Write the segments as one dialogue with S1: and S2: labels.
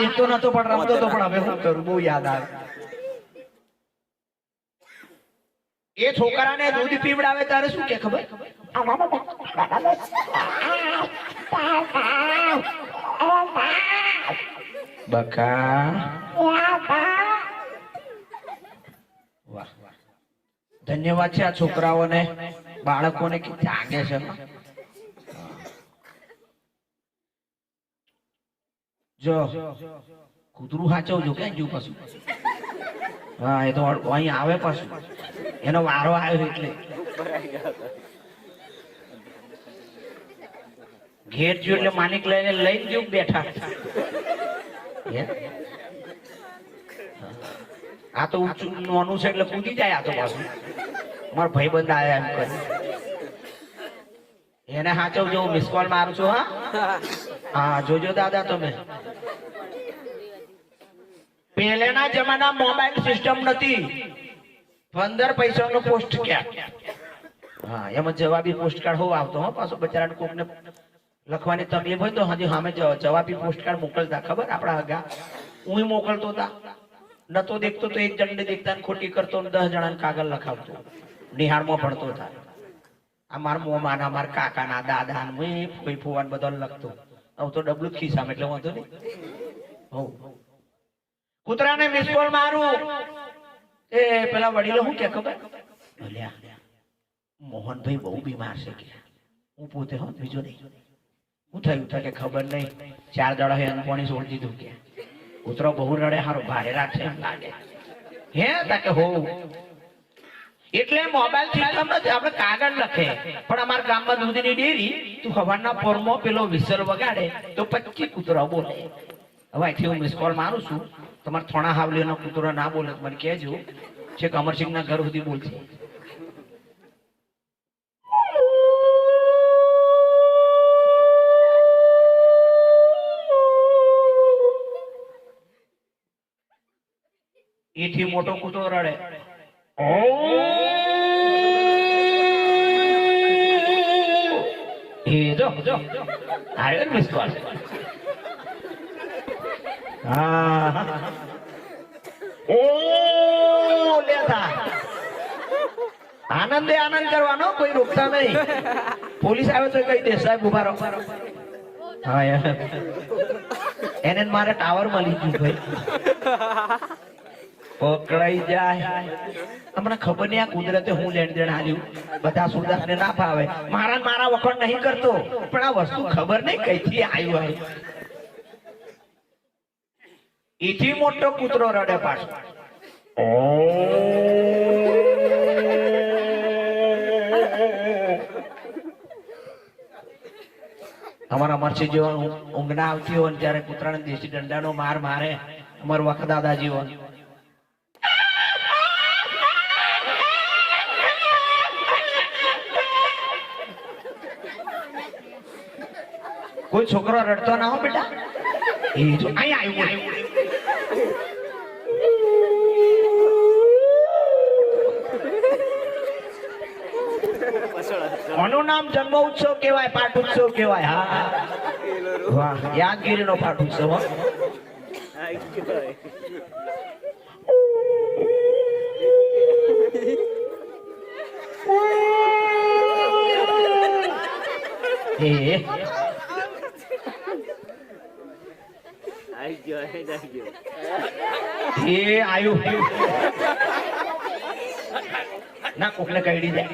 S1: દેખતો નતો પણ રમતો તો પણ હવે હું કરું બહુ યાદ આવે એ છોકરાને દૂધ પીવડાવે ત્યારે શું કે ખબર બકા વાહ ધન્યવાદ છે આ છોકરાઓને બાળકોને કે જાગે છે જો કૂતરું સાચવજો કે જો પાછું હા એ તો અહીં આવે પાછું એનો વારો આવ્યો એટલે ઘેર જો એટલે માનિક લઈને જેવું બેઠા આ તો ઊંચું નાનું છે એટલે કૂદી જાય આ તો પાછું મારા ભાઈ બંધ આવ્યા એમ કરી એને સાચવજો હું મિસ કોલ મારું છું હા હા જોજો દાદા તમે પહેલાના જમાના મોબાઈલ સિસ્ટમ નથી 15 પૈસાનો પોસ્ટ કાર્ડ હા એમાં જવાબી પોસ્ટ કાર્ડ હોવ આવતો હો પાછો બચારાને કોકને લખવાની તકલીફ હોય તો હજી સામે જવાબી પોસ્ટ કાર્ડ મોકલતા ખબર આપણા આગા હું મોકલતો હતા નતો દેખતો તો એક જણને દેખતા ખોટી કરતો 10 જણાને કાગળ લખાવતો નિહાળમાં ભણતો થાય આ મારા મોમાના મારા કાકાના દાદા ફોઈ ફોવાન બધા લખતો હવે તો ડબલું ખિસ્સામાં એટલે વાંધો નહીં હો કૂતરાને મિસ કોલ મારું એ પેલા વડીલો હું કે ખબર મોહનભાઈ બહુ બીમાર છે કે હું પોતે હો બીજો નહીં હું થયું કે ખબર નહીં 4 દાડા હે પાણી છોડી દીધું કે કૂતરો બહુ રડે હારો ભારે રાખે એમ લાગે હે તાકે હો એટલે મોબાઈલ સિસ્ટમ નથી આપણે કાગળ લખે પણ અમારા ગામમાં દૂધની ડેરી તું હવાના પોરમાં પેલો વિસલ વગાડે તો 25 કૂતરા બોલે હવે અહીંથી હું મિસ કોલ મારું છું તમારે થોડા હાવલીનો કૂતરો ના બોલે મને કહેજો છે કે અમરસિંહના ઘર સુધી બોલશે એથી મોટો કૂતરો રડે એ જો આવ્યો મિસ કોલ હા ઓ લેતા આનંદે આનંદ કરવાનો કોઈ રોકતા નહીં પોલીસ આવે તો કઈ દે સાહેબ ઉભા રહો હા એને મારે ટાવર મળી ગયું ભાઈ પકડાઈ જાય હમણાં ખબર નહીં આ કુદરતે હું લેણ દેણ હાલ્યું બધા સુરદાસ ને ના ફાવે મારા વખત નહીં કરતો પણ આ વસ્તુ ખબર નહીં કઈથી આવ્યું હોય એથી મોટો કૂતરો રડે પાછો અમારા અમરસિંહ જેવા ઊંઘ ના આવતી હોય ત્યારે કૂતરાને દેશી દંડાનો માર મારે અમારા વખત દાદાજી હોય કોઈ છોકરો રડતો ના હો બેટા એ જો અહીંયા આવ્યું આનું નામ જન્મ ઉત્સવ કહેવાય પાઠ ઉત્સવ કહેવાય હા વાહ યાદગીરીનો પાઠ ઉત્સવ ના કોકને કઈડી જાય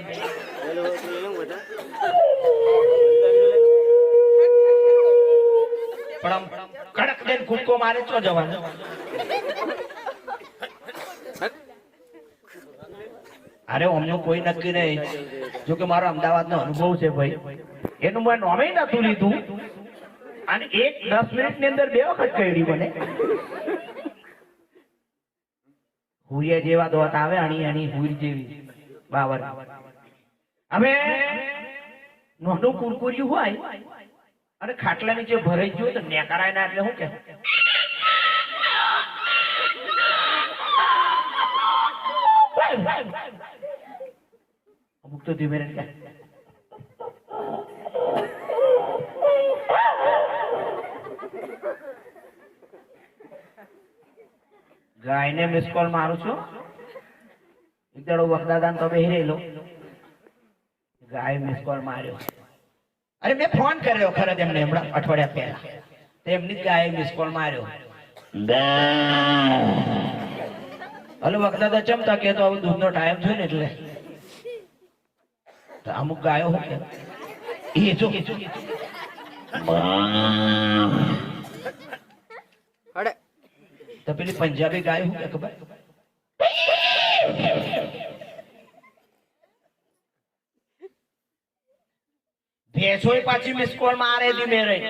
S1: પણ આમ કડક દેન કૂદકો મારે તો જવાનો અરે અમને કોઈ નક્કી નહીં જો કે મારો અમદાવાદ નો અનુભવ છે ભાઈ એનું મેં નોમે નતું લીધું અને 10 મિનિટ ની અંદર 2 વખત કઈડી મને હુરિયા જેવા દોત આવે અણી હુર જેવી બાવર હવે નોંધું કુરકુર્યું હોય અને ખાટલા નીચે ભરાઈ ગયું તો નેકરાય ના એટલે શું કે અમુક તો ધીમે રહે ગાયને મિસ કોલ મારું છું એક દાડો વખદાદાન તો બેહી રહેલો ગાય મિસ કોલ માર્યો અરે મેં ફોન કર્યો ખરા એમને હમણાં અઠવાડિયા પહેલા તેમની જ ગાય મિસ કોલ માર્યો હલો વખદાદા ચમતા કે તો હવે દૂધનો ટાઈમ છે ને એટલે તો અમુક ગાયો હું કે એ જો તો પેલી પંજાબી ગાય હું કે ખબર ભેંસો પાછી મિસ કોલ મારે ધીમે રહી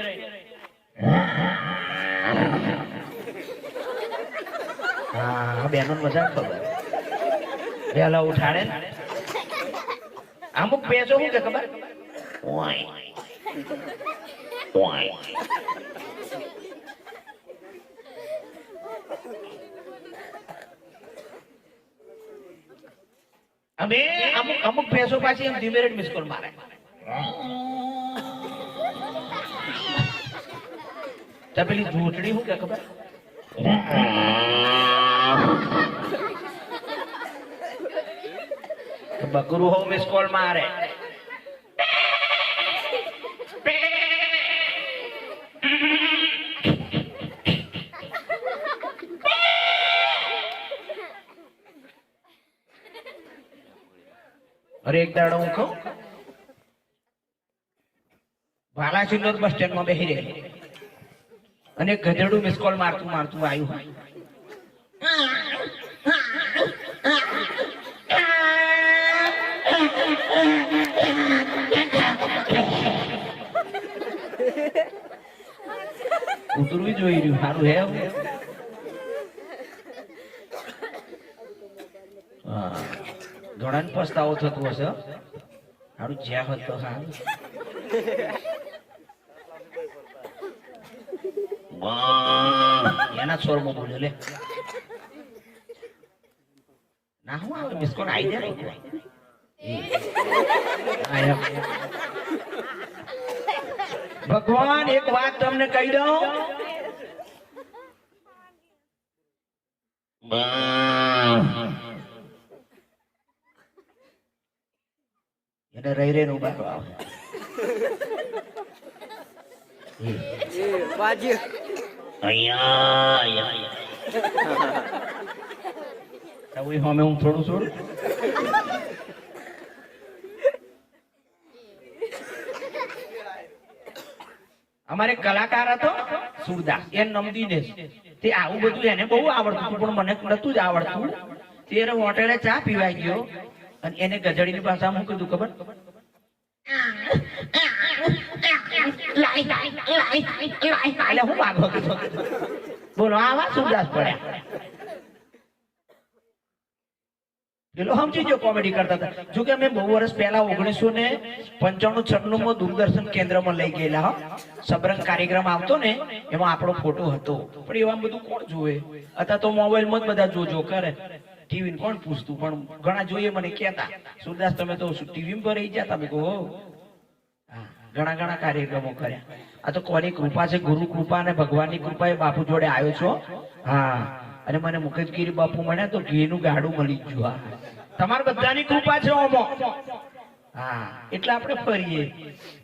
S1: હા બેનો મજાક ખબર પેલા ઉઠાડે ને અમુક ભેંસો શું કે ખબર અમે અમુક ભેંસો પાછી એમ ધીમે રેડ મિસ કોલ મારે તો પેલી ઝૂંટડી શું કે ખબર બકરું હો મિસ કોલ મારે અરે એક દાડો હું કહું બાલાસિનોર બસ સ્ટેન્ડમાં બેસી રહી અને ગધેડું મિસ કોલ મારતું મારતું આવ્યું ઉતરવું જોઈ રહ્યું સારું હે ઘણા પસ્તાવો થતો હશે સારું જ્યાં હતો સારું એના સ્વરમાં બોલ્યો લે ના હું આવે મિસ કોલ આવી જાય ભગવાન એક વાત તમને કહી દઉં એને રહી રહીને ઉભા આવે હું થોડું છોડું અમારે કલાકાર હતો સુરદાસ એ નમદીને તે આવું બધું એને બહુ આવડતું પણ મને નતું જ આવડતું તે હોટેલે ચા પીવાઈ ગયો અને એને ગજડીની ભાષામાં શું કીધું ખબર હું માગો બોલો આવા સુરદાસ પડ્યા પેલો સમજી જો કોમેડી કરતા હતા જોકે અમે બહુ વર્ષ પહેલા 1995-96 માં દૂરદર્શન કેન્દ્રમાં લઈ ગયેલા હો સબરંગ કાર્યક્રમ આવતો ને એમાં આપણો ફોટો હતો પણ એવા બધું કોણ જોવે અત્યારે તો મોબાઈલમાં જ બધા જોજો કરે ટીવી કોણ પૂછતું પણ ઘણા જોઈએ મને કહેતા સુરદાસ તમે તો ટીવી પર રહી ગયા તમે કહો ઘણા કાર્યક્રમો કર્યા આ તો કોની કૃપા છે ગુરુ કૃપા અને ભગવાનની કૃપા એ બાપુ જોડે આવ્યો છો હા અને મને મુકેશગીરી બાપુ મળ્યા તો ઘીનું ગાડું મળી ગયું તમારા બધાની કૃપા છે ઓમો હા એટલે આપણે ફરીએ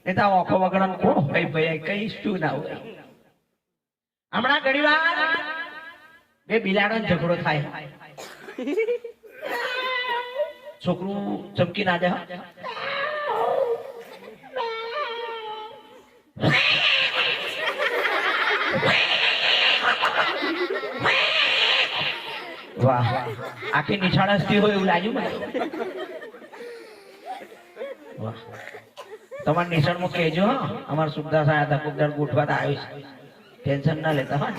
S1: નહીં તો ઓખો વગડાનું કોણ હોય ભાઈ કઈ શું ના હોય હમણાં ઘણી વાર બે બિલાડાનો ઝઘડો થાય છોકરું ચમકી ના જાય વાહ આખી નિશાળસ્તી હોય એવું લાગ્યું મને વાહ તમારા નિશાળમાં કહેજો હા અમારા સુરદાસ આયા હતા કુદર ગોઠવા આવીશ ટેન્શન ના લેતા હા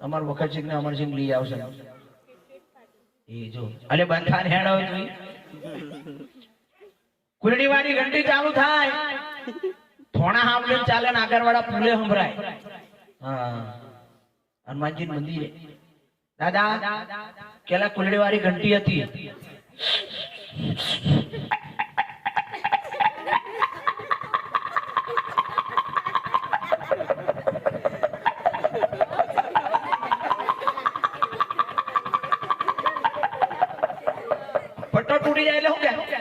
S1: અમારું વખતસિંહ ને અમરસિંહ લઈ આવશે એ જો અલે બંધાન હેડાવ જોઈ કુલડી વાળી ઘંટી ચાલુ થાય થોડા સાંભળીને ચાલે ને આગળવાળા પુલે સંભળાય હા હનુમાનજી મંદિરે દાદા કેલા કુલડી વાળી ઘંટી હતી તૂટી જાય એટલે શું કે